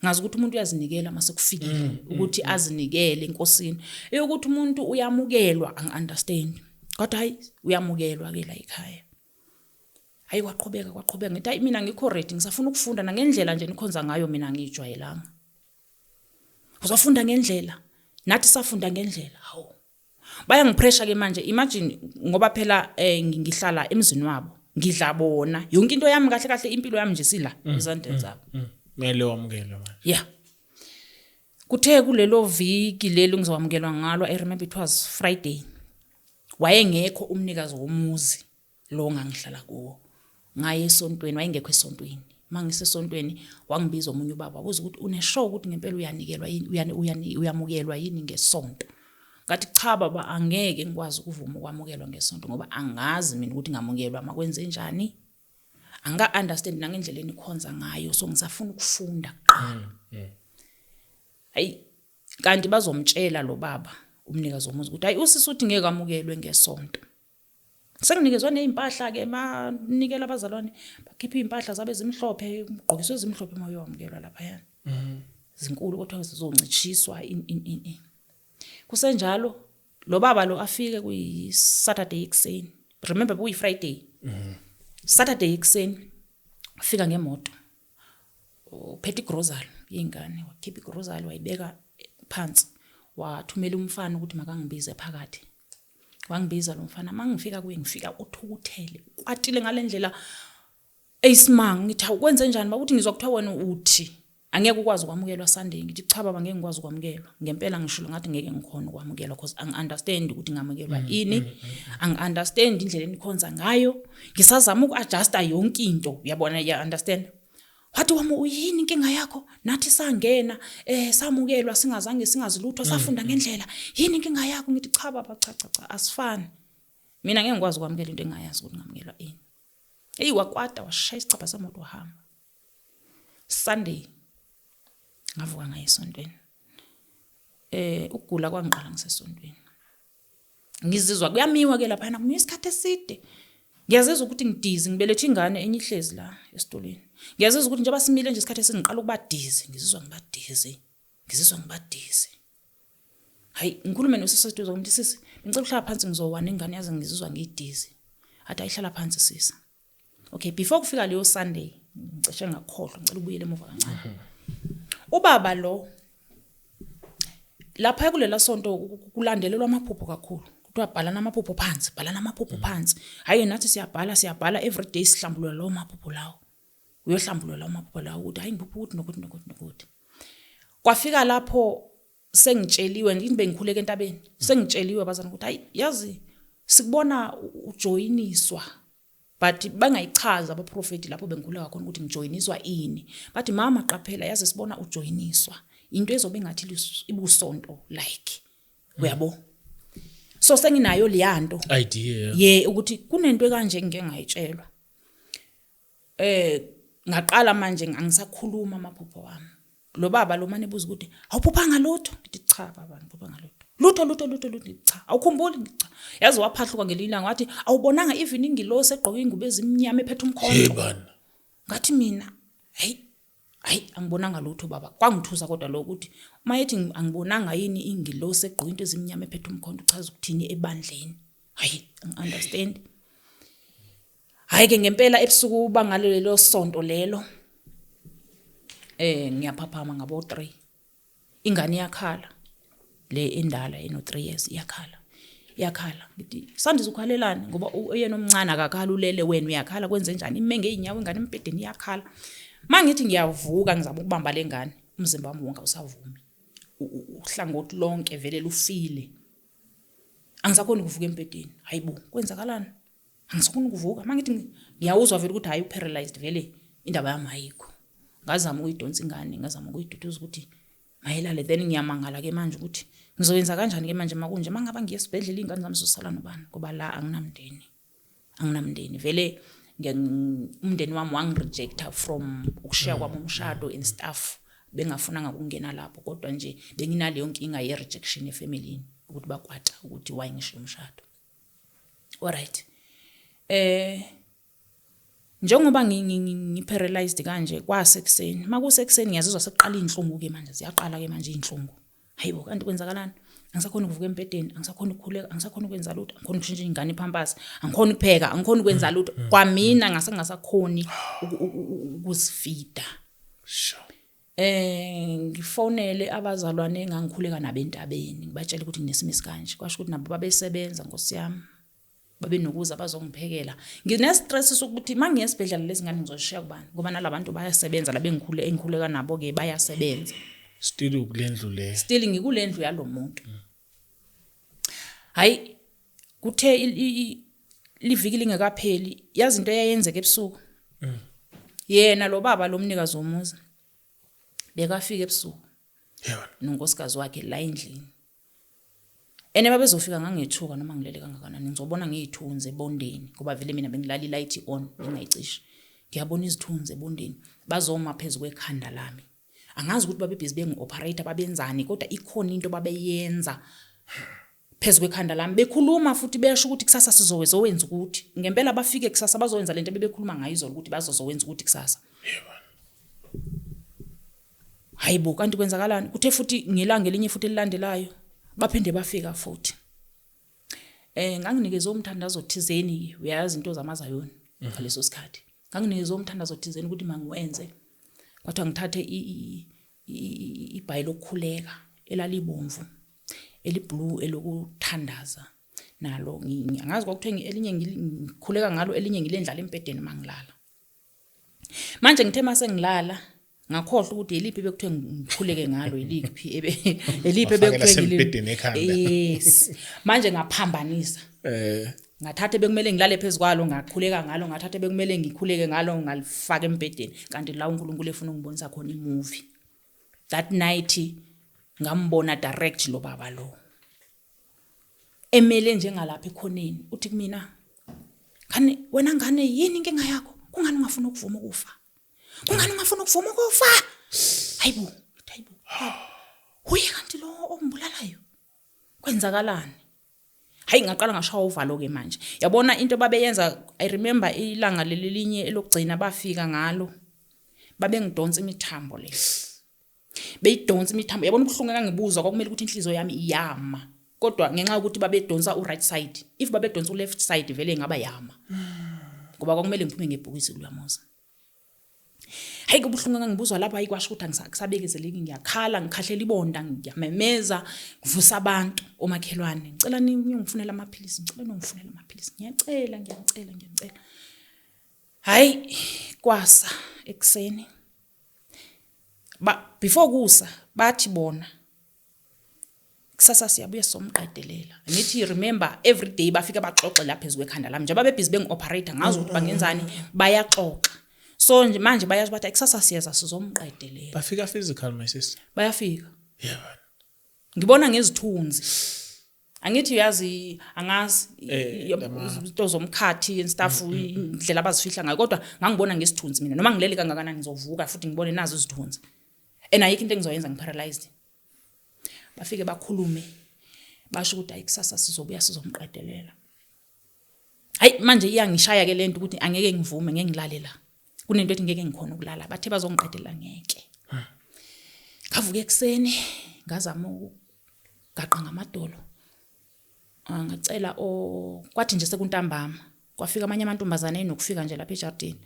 ngazi ukuthi umuntu uyazinikela mase kufikile ukuthi azinikele enkosini ukuthi umuntu uyamukelwa angi-understand kodwa hayi uyamukelwa ke la ekhaya hayi kwaqhubeka ngithi hayi mina ngikho ready ngisafuna ukufunda nangendlela nje nikhonza ngayo mina ngijwayelanga uzofunda ngendlela nathi safunda ngendlela hawo bayangipressure ke manje imagine ngoba phela ngihlala emzini wabo ngidla bona yonke into yami kahle impilo yami nje sila izandeni zabo mele wamukelwe manje yeah kuthe kulelo viki lelo ngizowamukelwa ngalo I remember it was Friday wayengekho umnikazi womuzi lo ngangihlala kuwo ngaye esontweni wayengekho esontweni mangisesontweni wangibiza omunye ubaba wabuza ukuthi uneshow ukuthi ngempela uyanikelwa yini uyamukelwa yini ngesonto ngathi cha baba angeke ngikwazi ukuvuma ukwamukelwa ngesonto ngoba angazi mina ukuthi ngamukelwa makwenze njani anga understand nangendlela enikhonza ngayo so ngisafuna ukufunda kuqala hayi kanti bazomtshela lo baba umnikazi womuzi ukuthi hayi usisi uthi ngeke amukelwe ngesonto senginikezwe nezimpahla ke manikela abazalwane bakhipha impahla zabe zimhlophe ugqokiswe ezimhlophe moyo wamukelwa lapha yana zinkulu kodwa zizoncitshiswa kusenjalo lo baba lo afike kuyi Saturday ekseni remember kuyi Friday Saturday ekseni afika ngemoto uphethe igrocery yingane wakhipha igrocery wayibeka phansi wathumela umfana ukuthi makangibize phakathi wangibiza lo mfana mangifika kuye ngifika uthukuthele kwatile ngalendlela eyisimanga ngithi ukwenze njani bakuthi ngizwa kuthiwa wena uthi angeke ukwazi ukwamukelwa Sunday ngithi cha baba ngeke ngikwazi ukwamukelwa ngempela ngisho ngathi ngeke ngikhona ukwamukelwa because angi-understand ukuthi ngamukelwa ini angi-understand indlela enikhonza ngayo ngisazama uku-adjusta yonke into uyabona ya-understand wathi wami uyini inkinga yakho nathi sangena samukelwa singazange singazilutho safunda ngendlela yini inkinga yakho ngithi cha baba cha asifani mina ngeke ngikwazi ukwamukela into engayazi ukuthi ngamukelwa ini wakwata washaya isicabha semoto wahamba Sunday ngavuka ngaye esontweni ukugula kwangiqala ngisesontweni. Ngizizwa kuyamiwa ke lapha kumiwa isikhathi eside. Ngiyazizwa ukuthi ngidizi ngibelethe ingane enye ihlezi la esitulweni. Ngiyazizwa ukuthi njengoba simile nje isikhathi esingiqala ukuba dizi, ngizizwa ngibadizi. Hayi ngikhulume nosisi seduze ukuthi sisi ngicela uhlala phansi ngizowana ingane yazi ngizizwa ngidizi. Athi ayihlala phansi sisi. Okay, before kufika leyo Sunday ngicishe ngakhohlwa ngicela ubuyele emuva kancane. Ubaba lo lapha kulela sonto kulandelelwa amaphupho kakhulu. Kuthiwa bhalana amaphupho phansi. Hayi nathi siyabhala every day sihlambulula lawo maphupho lawo. Uyohlambulula lawo maphupho lawo ukuthi hayi ngiphupha ukuthi nokuthi. Kwafika lapho sengitsheliwe ngibe ngikhuleke entabeni. Sengitsheliwe bazana ukuthi hayi yazi sikubona ujoyiniswa. But bangayichaza abaprofeti lapho bengikhuleka khona ukuthi ngijoyiniswa ini. Bathi mama qaphela yazi sibona ujoyiniswa. Into ezobe ngathi ibusonto like. Uyabo? So senginayo liyanto idea ukuthi kunento kanje ngeke ngayitshelwa. Ngaqala manje angisakhuluma amaphupho wami. Lo baba lo manje ebuza ukuthi awuphupha ngalutho? Ngithi cha baba ngiphupha ngalutho. Lutho cha. Awukhumbuli cha. Yazi waphahluka ngelilanga wathi awubonanga even ingilosi egqoke ingubo ezimnyama ephethe umkhonto. Ngathi mina hayi angibonanga lutho baba. Kwangithusa kodwa lo ukuthi mayethi angibonanga yini ingilosi egqoke into ezimnyama ephethe umkhonto uchaza ukuthini ebandleni. Hayi understand. Hayi ke ngempela ebusuku bangalelo sonto lelo ngiyaphaphama ngabo 3. Ingane yakhala le endala eno 3 years iyakhala ngithi sandiza ukhalelana ngoba uyena omncane akakhala ulele wena uyakhala kwenze njani imenge inyawo ingane empedeni iyakhala. Mangithi ngiyavuka ngizama ukubamba lengane umzimba wami wonke usavumi. Uhlangothi lonke vele lufile. Angisakhona ukuvuka empedeni. Hayibo kwenzakalani? Angisakhona ukuvuka. Mangithi ngiyawuzwa vele ukuthi hayi uparalyzed vele indaba yami ayikho. Ngazama ukuyidonsa ingane, ngazama ukuyiduduza ukuthi mayelale then ngiyamangala ke manje ukuthi ngizoyenza kanjani ke manje makunje mangaba ngiye esibhedlela ingane zami zosala nobani ngoba la anginamndeni vele umndeni wami wangirejecta from ukushiya kwami umshado and stuff bengafunanga ukungena lapho kodwa nje benginaleyo nkinga ye rejection efamilini ukuthi bakwata ukuthi why ngishiya umshado. Alright. Njengoba ngiparalyzed kanje kwasekuseni makusekuseni ngiyazizwa seqala inhlungu ke manje ziyaqala ke manje inhlungu. Hayibo kanti kwenzakalani? Angisakhona ukuvuka empedeni, angisakhona ukukhuleka, angisakhona ukwenza lutho, angikhona ukushintsha ingane ipampasi, angikhona ukupheka, angikhona ukwenza lutho. Kwamina ngasengasakhoni ukuzifida. Ngifonele abazalwane engangikhuleka nabentabeni ngibatshela ukuthi nginesimo esikanje. Kwasho ukuthi nabo babesebenza Nkosi yami. Babe nokuza bazongiphekela. Ngine-stress sokuthi mangiye esibhedlela lezi ngane ngizoshiya kubani ngoba nalabantu bayasebenza la engikhuleka nabo ke bayasebenza. Still ukulendlu le. Still ngikulendlu yalomuntu. Hayi kuthe liviki lingakapheli yazi into eyayenzeka ebusuku. Yena lo baba lo mnikazi womuzi bekafika ebusuku. Yebo. Nonkosikazi wakhe la endlini. Enema bezofika ngangethuka noma ngilele kangakanani ngizobona ngizithunze ebondeni ngoba vele mina bengilala ilight on bengayicisha. Ngiyabona izithunze ebondeni bazoma phezulu kwekhanda lami. Angazi ukuthi babe busy bengi-operator babenzani kodwa ikhona into babeyenza phezulu kwekhanda lami bekhuluma futhi besho ukuthi kusasa sizowenza ukuthi ngempela bafike kusasa bazowenza lento bebekhuluma ngayo izolo ukuthi bazowenza ukuthi kusasa. Yebo. Hayibo kanti kwenzakalani kuthe futhi ngelanga elinye futhi elilandelayo baphinde bafika futhi. Nganginikeza umthandazo thizeni uyazi into zamazayoni ngaleso sikhathi. Nganginikeza umthandazo thizeni ukuthi mangiwenze. Kwathiwa ngithathe ibhayi lokukhuleka elalibomvu eliblue elokuthandaza nalo ngiyangazi kwakuthiwa elinye ngikhuleka ngalo elinye ngilendlala empedeni mangilala. Manje ngithe mase ngilala ngakhohlwa ukuthi eliphi bekuthiwe ngikhuleke ngalo eliphi bekuthiwe yes manje ngaphambanisa ngathatha bekumele ngilale phezukwalo ngakhuleka ngalo ngathatha bekumele ngikhuleke ngalo ngalifaka empedeni kanti la uNkulunkulu efuna ungibonisa khona imovie. That night ngambona direct lo baba lo emele njengalapha ekhoneni uthi kumina khani wena ngane yini inkinga yakho kungani ungafuna ukuvuma ukufa. Ungani ungafuna ukuvuma ukufa? Hayibo. uye kanti lo ombulalayo kwenzakalani? Hayi ngaqala ngashawa uvalo ke manje. Yabona into babeyenza, I remember ilanga lelinye elokugcina bafika ngalo. Babengidonsa imithambo le. Beyidonsa imithambo. Yabona ubuhlungu engangibuza kwakumele ukuthi inhliziyo yami iyama. Kodwa ngenxa ukuthi babedonsa u-right side. If babedonsa u-left side vele ngaba yama. Ngoba kwakumele ngiphume ngebhokisi kuyamuza. Hayi kubuhlungu engangibuzwa lapha ayikwasho ukuthi angisabekezeleki, ngiyakhala, ngikhahlela ibonda, ngiyamemeza, ngivusa abantu omakhelwane. Ngicela ningifunela amaphilisi, ngiyacela. Hayi kwasa ekseni. Before kusa bathi bona kusasa siyabuya somqedelela. Ngithi remember every day bafika baxoxe lapha phezulu ekhanda lami. Njengoba bebhizi bengi-operator ngazi ukuthi bangenzani, bayaxoxa. So nje manje bayazi bathi kusasa siyeza sizomqedelela. Bafika physical my sister. Bayafika. Yeah man. Ngibona ngezithunzi. Angithi uyazi angazi izinto zomkhathi and stuff indlela abazifihla ngayo, kodwa ngangibona ngesithunzi mina. Noma ngilele kangakanani ngizovuka futhi ngibone nazo izithunzi. Ayikho into engizoyenza ngiparalyzed. Bafike bakhulume basho ukuthi kusasa sizobuya sizomqedelela. Hayi manje iyangishaya ke lento ukuthi angeke ngivume, ngeke ngilale la. Kunento ethi ngeke ngikhona ukulala. Bathe bazongiqedela ngeke. Ngavuka ekseni ngazama ukugaqa ngamadolo. Ngacela kwathi nje sekuntambama. Kwafika amanye amantombazane enokufika nje lapha ejardini.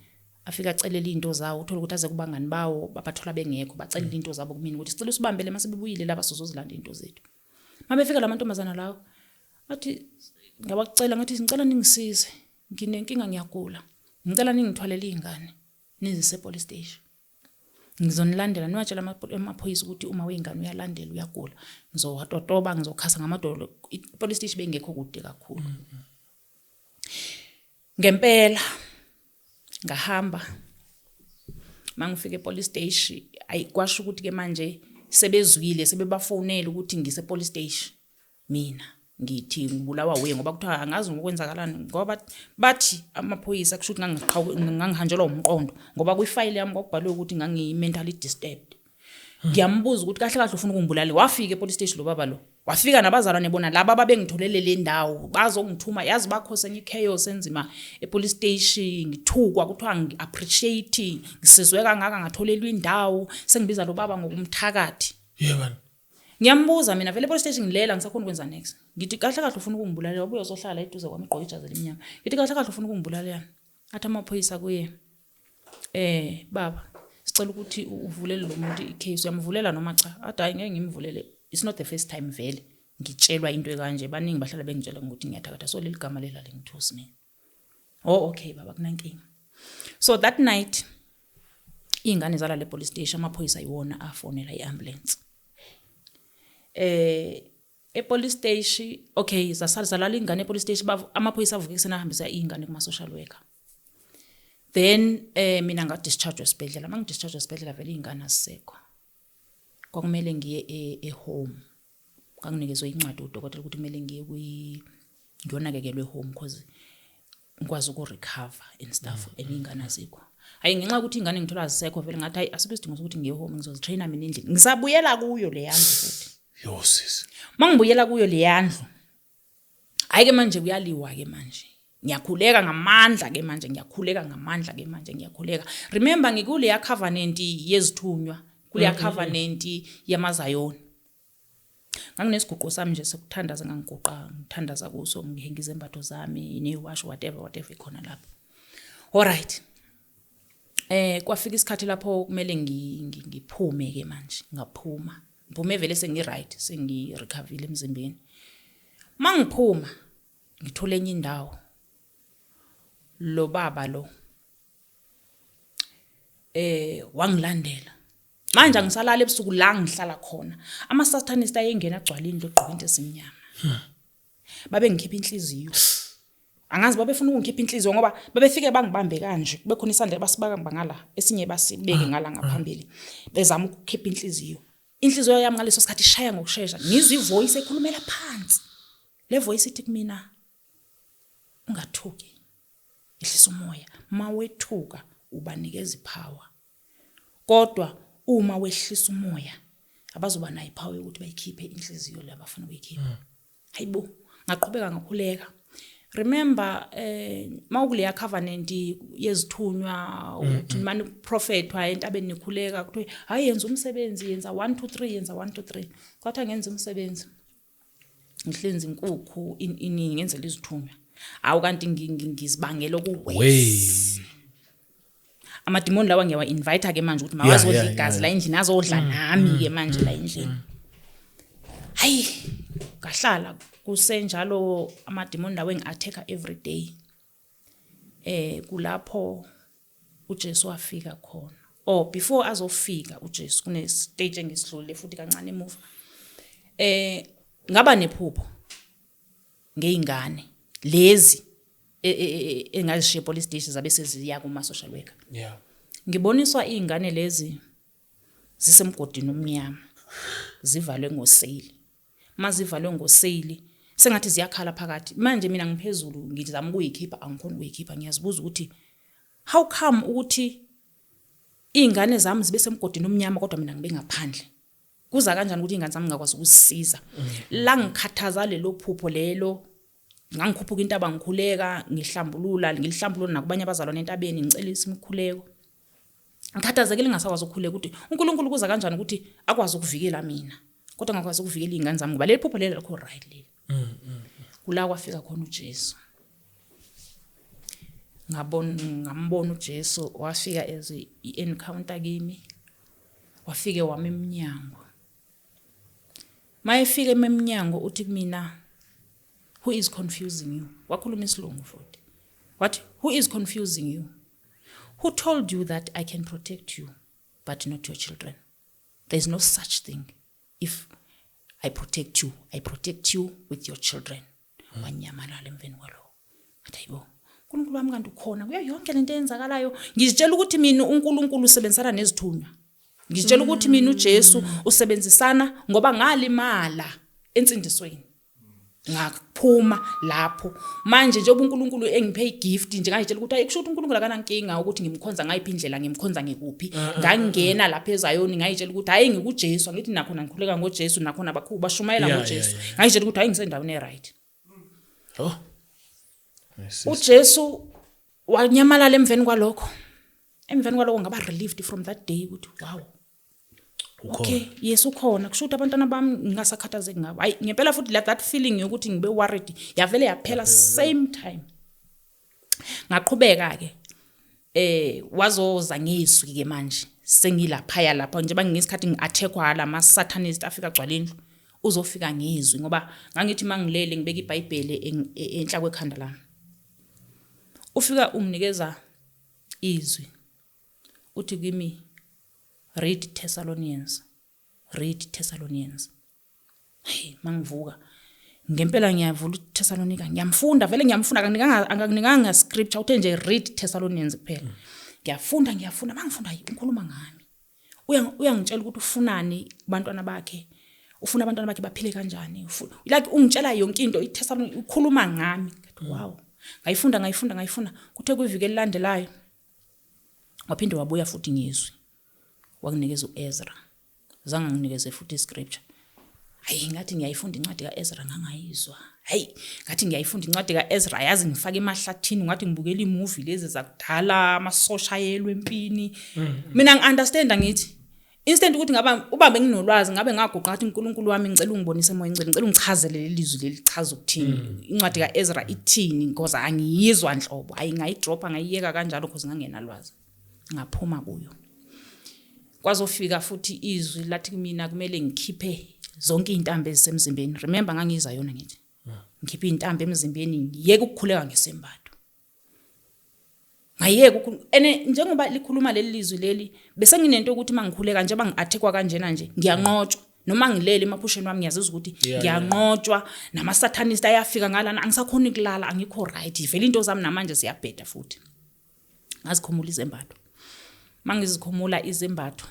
Afika acelela into zawo, uthola ukuthi aze kubangani bawo babathola bengekho, bacelela into zabo kumina ukuthi sicela usibambele mase bebuyile laba sizozilanda into zethu. Mabefika lamantombazana lawo bathi ngiyabacela ngathi ngicela ningisize, nginenkinga ngiyagula. Ngicela ningithwalele izingane nizise police station. Ngizonilandela niwatshela amaphoyisa ukuthi uma weyingane uyalandela uyagula. Ngizowatotoba, ngizokhasa ngamadolo. Police station bengekho kude kakhulu. Ngempela ngahamba mangifike police station ayikwasho ukuthi ke manje sebezwile sebebafonela ukuthi ngise police station. Mina ngithi ngibulawa uye ngoba kuthiwa angazi ngokwenzakalani, ngoba bathi amaphoyisa kusho ukuthi ngangihanjelwa umqondo ngoba kwi-file yami kwakubhalwe ukuthi ngangi-mentally disturbed. Ngiyambuza ukuthi kahle kahle ufuna ukungibulala. Wafika epolice station lo baba lo. Wafika nabazalwane bona laba babengitholele le ndawo bazongithuma, yazi bakhosa enye chaos enzima epolice station. Ngithukwa kuthiwa ngi-appreciate, ngisizwe kangaka ngatholelwa indawo, sengibiza lo baba ngokumthakathi. Yebo. Ngiyambuza mina vele police station ngilela ngisakhona ukwenza next. Ngithi kahle kahle ufuna ukungibulala, wabuya uzohlala eduze kwami igqoka ijazi elimnyama. Ngithi kahle kahle ufuna ukungibulala yana. Athi amaphoyisa kuye baba sicela ukuthi uvulele lo muntu icase, uyamvulela noma cha? Athi hayi ngeke ngimvulele, it's not the first time vele ngitshelwa into ekanje, baningi bahlala bengitshela ukuthi ngiyathakatha, so leli gama lela lengithusi mina. Oh okay baba kunankinga. So that night ingane zala le police station amaphoyisa iwona afonela iambulance. Police station okay zalala ingane police station amaphoyisa avuke kusena ahambisa ingane kuma social worker. Then mina nga discharge esibhedlela. Manga discharge esibhedlela vele ingane asisekho. Kwakumele ngiye home. Kanginekezwe incwadi udokotela ukuthi kumele ngiye ngiyonakekelwe home because ngikwazi ukurecover and stuff elingane azikho. Hayi ngenxa ukuthi ingane ngithola azisekho vele ngathi hayi asibe sidingo ukuthi ngiye home ngizozitraina mina endlini. Ngisabuyela kuyo le yandlu futhi. Yo sis. Mangibuyela kuyo le yandlu. Hayi ke manje kuyaliwa ke manje. Ngiyakhuleka ngamandla ke manje, ngiyakhuleka. Remember ngikule ya covenant yezithunywa, kule ya covenant yamazayoni. Nganginesiguqo sami nje sekuthandaza, ngithandaza kuso, ngihengiza embatho zami, newash whatever ikhona lapho. Alright. Kwafika isikhathi lapho kumele ngiphume ke manje, ngaphuma. Ngiphume vele sengi-right, sengi-recoverile emzimbeni. Mangiphuma ngithole enye indawo. Lo baba lo wangilandela. Manje angisalala ebusuku la ngihlala khona. Ama-satanist ayengena agcwalini loqhubha into esimnyama. Babe ngikhipha inhliziyo. Angazi babefuna ukungikhipha inhliziyo ngoba babefike bangibambe kanje. Kube khona isandla basibaka ngala, esinye basibeke ngala ngaphambili. Bezama ukukhipha inhliziyo. Inhliziyo yami ngaleso sikhathi ishaya ngokusheshsha. Ngizwe ivoice ekhulumela phansi. Le voice ithi kumina ungathuki. Ehlisa umoya, mawethuka ubanikeza ipower. Kodwa uma wehlisa umoya abazoba nayo ipower ukuthi bayikhiphe inhliziyo le abafuna ukuyikhipha. Hayibo, ngaqhubeka ngakhuleka. Remember mawukuleya covenant yezithunywa ukuthi manje prophetwa entabeni nikhuleka kuthi hayi yenza umsebenzi, yenza 1 2 3, yenza 1 2 3. Kwathi ngenza umsebenzi ngihlenza inkukhu iningi ngenzela izithunywa. Awu kanti ngizibangela okuwesi. Amadimoni lawa ngiyawa invite ke manje ukuthi mawazodla igazi la endlini azodla nami ke manje la endlini. Hayi ngahlala kusenjalo amadimoni lawo engiattacker every day. Kulapho uJesu wafika khona. Before azofika uJesu kune stage engisidlule futhi kancane emuva. Ngaba nephupho ngeingane lezi engazishiya police station zabe seziya kuma social worker. Yeah. Ngiboniswa izingane lezi zisemgodini omnyama. Zivalwe ngoseyili. Mazivalwe ngoseyili sengathi ziyakhala phakathi. Manje mina ngiphezulu ngizama ukuyikhipha angikhona ukuyikhipha ngiyazibuza ukuthi how come ukuthi izingane zami zibe semgodini omnyama kodwa mina ngibe ngaphandle. Kuza kanjani ukuthi izingane zami ngakwazi ukusisiza. La ngikhathaza lelo phupho lelo. Ngangikhuphuka intaba ngikhuleka ngihlambulula nakubanye abazalwane entabeni ngicelisa imikhuleko. Ngikhathazekile ngasakwazi ukukhuleka ukuthi uNkulunkulu kuza kanjani ukuthi akwazi ukuvikela mina kodwa ngakwazi ukuvikela izingane zami ngoba leli phupho lelo lakho right leli. Kula kwafika khona uJesu. Ngambona uJesu wafika as i-encounter kimi. Wafike wami eminyango. Mayefika eminyango uthi kumina, who is confusing you? Wakhuluma isilungu futhi. What? Who is confusing you? Who told you that I can protect you but not your children? There is no such thing. If I protect you with your children. Wanyamalala emveni kwalo. Hayibo. uNkulunkulu wami kanti ukhona kuyo yonke lento eyenzakalayo. Ngizitshela ukuthi mina uNkulunkulu usebenzisana nezithunywa. Ngizitshela ukuthi mina uJesu usebenzisana ngoba ngalimala ensindisweni. Ngaphuma lapho manje nje uNkulunkulu engiphe igift nje ngayitshela ukuthi ayikusho ukuthi uNkulunkulu akanankinga ukuthi ngimkhonza ngayiphi indlela ngimkhonza ngekuphi. Ngangena lapha eZayoni ngayitshela ukuthi hayi ngikuJesu ngithi nakhona ngikhuleka ngoJesu nakhona bakhu bashumayela ngoJesu. Ngayitshela ukuthi hayi ngisendaweni eright. uJesu wanyamalala emveni kwalokho. Emveni kwalokho ngaba relieved from that day ukuthi wow. Okay, yes ukhona. Kusho ukuthi abantwana bami ngingasakhathazeki ngabo. Hayi ngempela futhi that feeling yokuthi ngibe worried yavele yaphela same time. Ngaqhubeka ke wazoza ngizwi ke manje sengilapha lapha nje bangisikhathi ngiattackwa lama satanist afika gcwalendlu uzofika ngizwi ngoba ngangithi mangilele ngibeka iBhayibheli enhla kwekhanda lami. Ufika unginikeza izwi uthi kimi read Thessalonians. Hey mangivuka ngempela ngiyavula uThessalonika ngiyamfunda vele ngiyamfunda angakuninganga scripture uthe nje read Thessalonians kuphela. Ngiyafunda mangifunda ukhuluma ngami. Uyangitshela ukuthi ufunani kubantwana bakhe. Ufuna abantwana bakhe baphile kanjani. Like ungitshela yonke into iThessalonika ukhuluma ngami. Wow. Ngayifunda kuthe kuvike elilandelayo. Waphinde wabuya futhi ngizwi. Wakunikeza uEzra. Zange nginikeze futhi iscripture. Hayi ngathi ngiyayifunda incwadi kaEzra ngangayizwa. Hayi ngathi ngiyayifunda incwadi kaEzra yazi ngifake emahlathini ngathi ngibukela imovie lezi zakudala amasosha yelwe empini. Mina ngiunderstand ngithi instant ukuthi ngaba ubambe nginolwazi ngabe ngaguqa ngathi uNkulunkulu wami ngicela ungibonise emoyeni ngicela ungichazele leli lizwi leli chaza ukuthini. Incwadi kaEzra ithini because angiyizwa nhlobo. Hayi ngayidropa ngayiyeka kanjalo because ngangena lwazi. Ngaphuma kuyo. Kwazofika futhi izwi lathi mina kumele ngikhiphe zonke izintambo ezisemzimbeni. Remember ngangiza yona ngithi. Ngikhiphe izintambo emzimbeni ngiyeke ukukhuleka ngesembatho. Ngayeke njengoba likhuluma leli lizwi leli bese nginento ukuthi mangikhuleka nje bangiattackwa kanjena nje ngiyanqotshwa noma ngilele emaphusheni wami ngiyazizwa ukuthi ngiyanqotshwa nama satanist ayafika ngalana angisakhona ukulala angikho right vele into zami namanje siyabheda futhi. Ngazikhumula izembatho. Mangizikhumula izembatho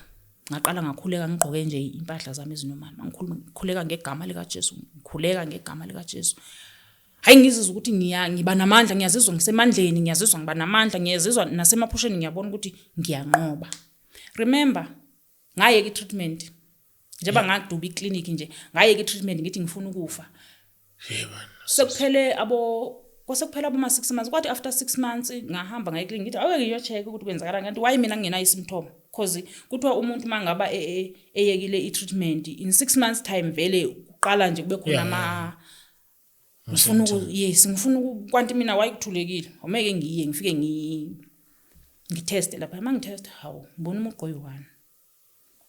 ngaqala ngakhuleka ngigqoke nje impahla zami ezinomali mangikhuleka ngegama lika Jesu ngikhuleka ngegama lika Jesu. Hayi ngizizwa ukuthi ngiba namandla ngiyazizwa ngisemandleni ngiyazizwa ngiba namandla ngiyazizwa nasemaphusheni ngiyabona ukuthi ngiyanqoba. Remember ngayeke treatment njengoba ngaduba iclinic nje ngayeke i-treatment ngithi ngifuna ukufa Yebo. sekuphele kwasekuphela abo 6 months kwathi after 6 months ngahamba ngaye eclinic ngithi aweke ngiyocheck ukuthi kwenzakala kanti why mina ngingenayo symptom because kuthiwa umuntu mangaba eyekile i-treatment in 6 months time vele uqala nje kube khona ngifuna kwanti mina wayikuthulekile awumeke ngiye ngifike ngitest lapha mangitest hawo ngibona umuqo oyi1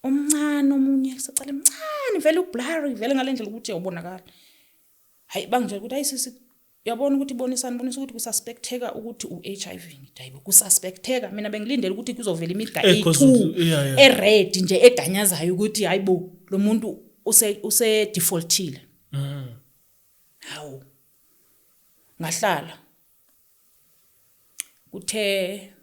omncane omunye sicela emncane vele ublurry vele ngalendlela ukuthi awubonakala hayi bangitshela ukuthi ayisisi uyabona ukuthi bonisa ukuthi kususpecteka ukuthi uHIV ngidayibo kususpecteka mina bengilindele ukuthi kuzovela imiga e2 ered nje eganyazayo ukuthi hayibo lo muntu use defaultile hawo ngahlala kuthe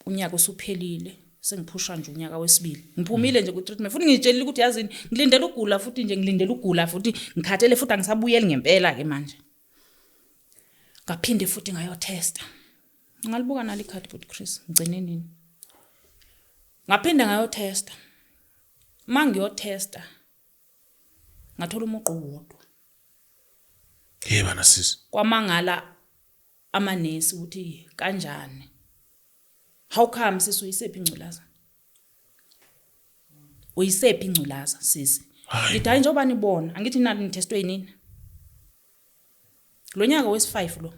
unyaka usuphelile sengiphusha nje unyaka wesibili ngiphumile nje ku treatment futhi ngitshelile ukuthi yazini ngilindele ukugula futhi nje ngilindele ukugula futhi ngikhathele futhi angisabuyeli ngempela ke manje ngaphinde futhi ngayotesta ngalibuka nali card but Chris ngcene nini ngaphinde ngayotesta mangiyotesta ngathola umuqo wodwa yebo nasisi kwamangala amanesi ukuthi kanjani how come sisi uyisephi ingculaza uyisephi ingculaza sisi ngithi hayi njengoba nibona angithi nali nitestwe yini lo nyaka wesi5 lo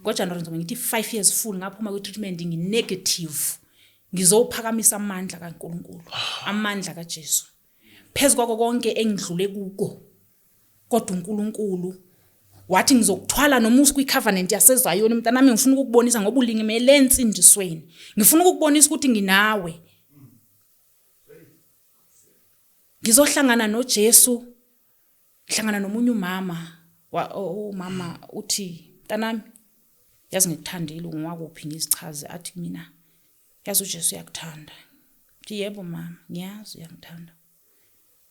ngoJanuary ngithi 5 years full ngaphuma kwi treatment nginegative ngizophakamisa amandla kaNkulunkulu amandla kaJesu phezulu kwako konke engidlule kuko kodwa uNkulunkulu wathi ngizokuthwala nomusa kwicovenant yaseZayoni mntanami ngifuna ukukubonisa ngoba ulingimele ensindisweni ngifuna ukukubonisa ukuthi nginawe ngizohlangana noJesu hlangana nomunye umama mama uthi mntanami yazi ngikuthandile ungwakuphi ngisichaze athi mina yazi uJesu uyakuthanda ngithi yebo mama ngiyazi uyangithanda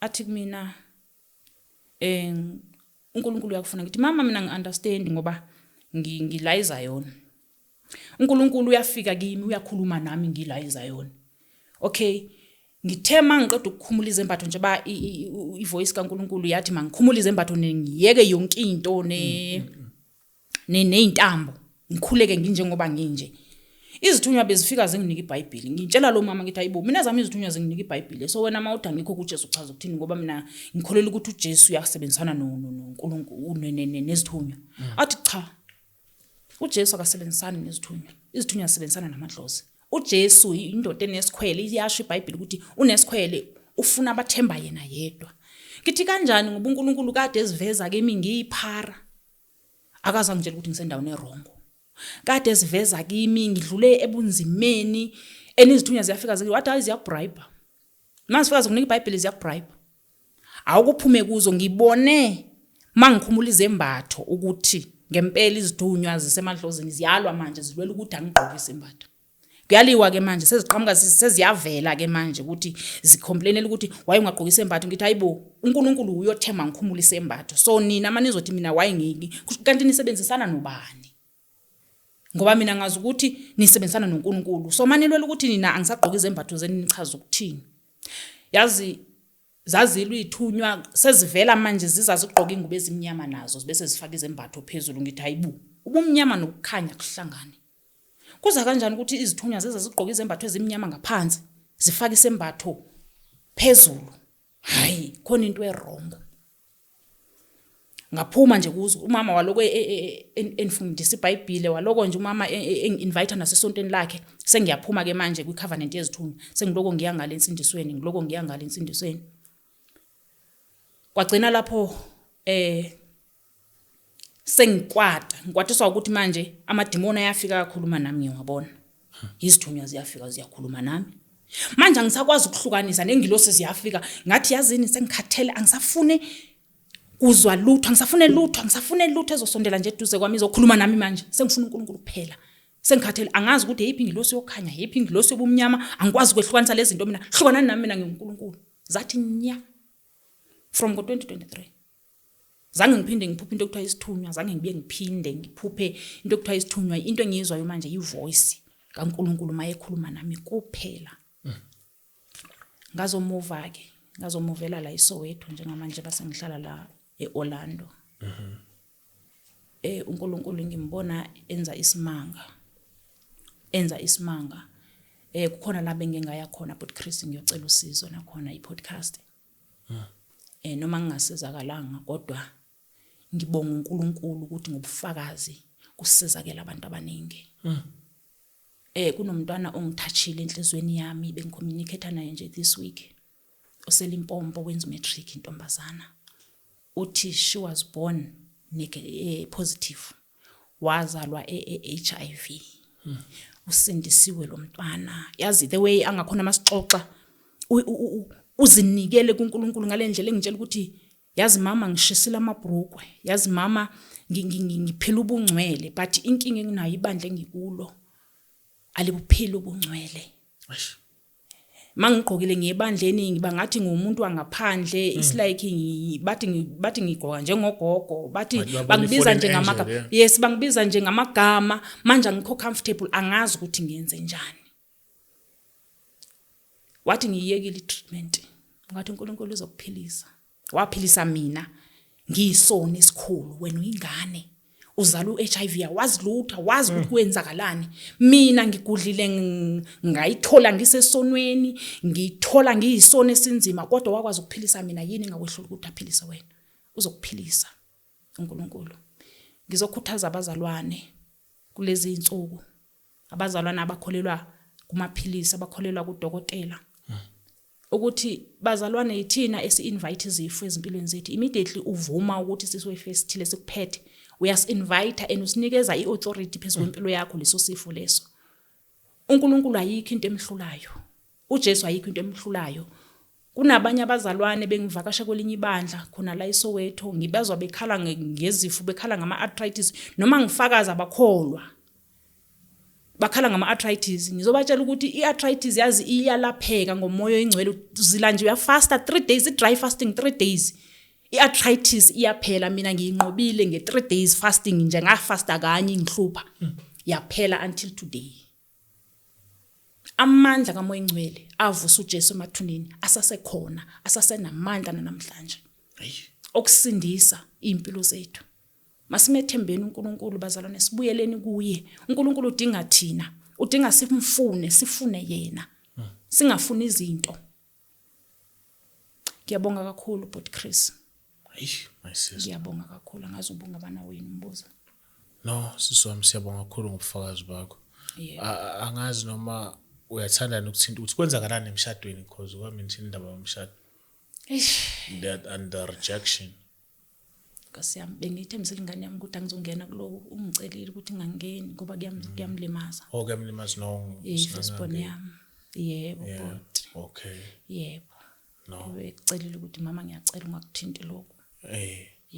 athi mina uNkulunkulu uyakufuna ngithi mama mina ngiunderstand ngoba ngila eZayoni uNkulunkulu uyafika kimi uyakhuluma nami ngila eZayoni okay ngithe mangiqeda ukukhumula izembatho nje ba ivoice kaNkulunkulu yathi mangikhumula izembatho ngiyeke yonke into nezintambo ngikhuleke nginjengoba nginje izithunywa bezifika zinginika iBhayibheli ngitshela lo mama ngithi ayibo mina zami izithunywa zinginika iBhayibheli so wena mawuda ngikho kuJesu uchaza ukuthini ngoba mina ngikholela ukuthi uJesu uyasebenzisana noNkulunkulu nezithunywa athi cha uJesu akasebenzisana nezithunywa izithunywa zisebenzisana namadlozi uJesu indoda enesikhwele iyasho iBhayibheli ukuthi unesikhwele ufuna abathemba yena yedwa ngithi kanjani ngoba uNkulunkulu kade eziveza ke mina ngiyiphara akaza ngitshela ukuthi ngisendaweni erongo kade eziveza kimi ngidlule ebunzimeni enizithunywa ziyafika zithi wathi ziyabribe masifika zokunika iBhayibheli ziyabribe awukuphume kuzo ngibone mangikhumula izembatho ukuthi ngempela izithunywa zisemadlozini ziyalwa manje zilwela ukuthi angigqoke isembatho kuyaliwa ke manje seziqhamuka seziyavela ke manje ukuthi zicomplainela ukuthi waye ungagqoka isembatho ngithi hayibo uNkulunkulu uyothema ngikhumula isembatho so nina manizothi mina waye ngiki kanti nisebenzisana nobani ngoba mina ngazi ukuthi nisebenzisana noNkulunkulu so manilwela ukuthi nina angisagqoka izembatho zeni nichaza ukuthini yazi zazilwa ithunywa sezivela manje zizazigqoka ingubo ezimnyama nazo bese zifaka izembatho phezulu ngithi hayibo ubumnyama nokukhanya kuhlangane kuza kanjani ukuthi izithunywa zizazigqoka izembatho ezimnyama ngaphansi zifaka isembatho phezulu hayi khona into errong ngaphuma nje kuzo umama waloko enfundisa iBhayibheli waloko nje umama enginvite nasesontweni lakhe sengiyaphuma ke manje kwicovenant yezithunywa sengiloko ngiya ngale insindisweni ngiloko ngiya ngale insindisweni kwagcina lapho ngikwatiswa ukuthi manje amadimoni ayafika kakhuluma nami ngiyabona izithunywa ziyafika ziyakhuluma nami manje angisakwazi ukuhlukanisa nengilosi ziyafika ngathi yazini sengikhathele angisafune kuzwa lutho angisafune lutho ezosondela nje eduze kwami izokhuluma nami manje sengifuna uNkulunkulu kuphela sengikhathele angazi ukuthi yiphi ingilosi yokukhanya yiphi ingilosi yobumnyama angikwazi ukwehlukanisa lezi zinto mina hlukanani nami mina ngiNkulunkulu zathi nya from ngo2023 zange ngiphinde ngiphuphe into ekuthiwa isithunywa zange ngibiye ngiphinde ngiphuphe into ekuthiwa isithunywa into engiyizwayo manje ivoice kaNkulunkulu mayekhuluma nami kuphela ngazomuvela la eSoweto njengamanje base ngihlala la eOrlando. uNkulunkulu ngimbona enza isimanga. Kukhona la bengingaya khona but Chris ngiyocela usizo nakhona iPodcast. Noma ngingasezakalanga kodwa ngibonga uNkulunkulu ukuthi ngobufakazi kusizakela abantu abaningi. Kunomntwana ongithachile enhlizweni yami bengicommunicate naye nje this week. Oselimpompo wenza matric intombazana. Uthi she was born positive. Wazalwa HIV. Usindisiwe lo mntwana. Yazi the way angakhona masixoxa uzinikele kuNkulunkulu ngalendlela engitshela ukuthi yazi mama ngishisila amabhrukwe. Yazi mama ngiphila ubungcwele but inkinga enginayo ibandla engikulo alibuphila ubungcwele. Mangigqokile ngiyebandleni ngiba ngathi ngumuntu wangaphandle it's like bathi ngigqoka njengogogo bathi bangibiza njengamagama. Yes bangibiza njengamagama manje ngikho comfortable angazi ukuthi ngiyenze njani. Wathi ngiyekile treatment ngathi uNkulunkulu uzokuphilisa. Waphilisa mina ngiyisona esikhulu wena uyingane uzala uHIV yawazi lutho wazi ukuthi kwenzakalani. Mina ngigudlile ngayithola ngisesonweni ngithola ngiyisona esinzima kodwa wakwazi ukuphilisa mina yini ngakwehlula ukuthi aphilise wena uzokuphilisa uNkulunkulu. Ngizokhuthaza abazalwane kulezi insuku abazalwane abakholelwa kumaphilisi abakholelwa kudokotela ukuthi bazalwane yithina esi-invite izifo ezimpilweni zethu immediately uvuma ukuthi sisiwe-first sikuphethe uyas-invite and usinikeza i-authority phezu kwempilo yakho leso sifo leso. uNkulunkulu ayikho into emhlulayo. uJesu ayikho into emhlulayo. Kunabanye abazalwane bengivakasha kwelinye ibandla khona la eSoweto ngibazwa bekhala ngezifo bekhala ngama-arthritis noma ngifakaza abakholwa bakhala ngama-arthritis. Ngizobatshela ukuthi i-arthritis yazi iyalapheka ngomoya oyingcwele uzila nje uyafasta 3 days i-dry fasting 3 days i-arthritis iyaphela. Mina ngiyinqobile nge-3 days fasting nje ngafasta kanye ngihlupha yaphela until today. Amandla kamoya ingcwele avusa uJesu emathuneni asasekhona asasenamandla namhlanje okusindisa impilo zethu. Masimethembeni uNkulunkulu bazalwane sibuyeleni kuye. uNkulunkulu udinga thina udinga sifune yena singafuni izinto. Ngiyabonga kakhulu but Chris. My sister. Ngiyabonga kakhulu angazi ubunga bana wena umbuzo. No, siswami siyabonga kakhulu ngobufakazi bakho. Angazi noma uyathanda nokuthinta ukuthi kwenzakalani emshadweni because kwami nithini indaba yomshado. That under rejection. Kasiyami bengithembisile ingane yami ukuthi angizongena kulo ungicelile ukuthi ngangeni ngoba kuyamlimaza. Kuyamlimaza no. Firstborn yami. Yebo but. Okay. Yebo. No. Becelile ukuthi mama ngiyacela ungakuthinti lokho.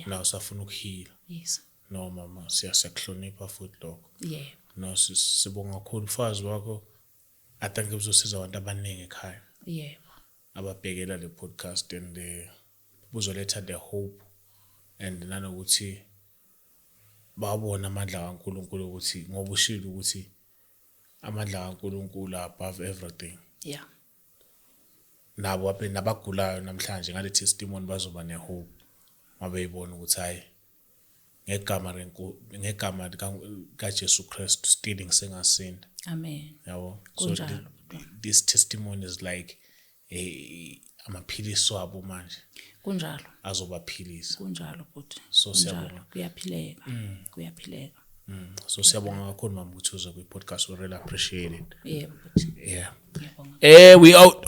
Na usafuna ukuhila. Yes. No mama siyakuhlonipha futhi lokho. Yebo. No sibonga kakhulu umfazi wakho. I think uzosiza abantu abaningi ekhaya. Yebo. Ababhekela le podcast and buzoletha the hope and nanokuthi babona amandla kaNkulunkulu ukuthi ngoba ushilo ukuthi amandla kaNkulunkulu above everything. Yeah. Nabo nabagulayo namhlanje ngale testimony bazoba nehope mabeyibona ukuthi hayi ngegama kaJesu Kristu still ngisengasinda. Amen. Yabo. So this testimony is like amaphilisi wabo manje. Kunjalo. Azobaphilisa. Kunjalo futhi. So siyabonga. Kuyaphileka. So siyabonga kakhulu mama ukuthi uze kwi podcast we really appreciate it. Yebo futhi. Yeah. Ngiyabonga. We out.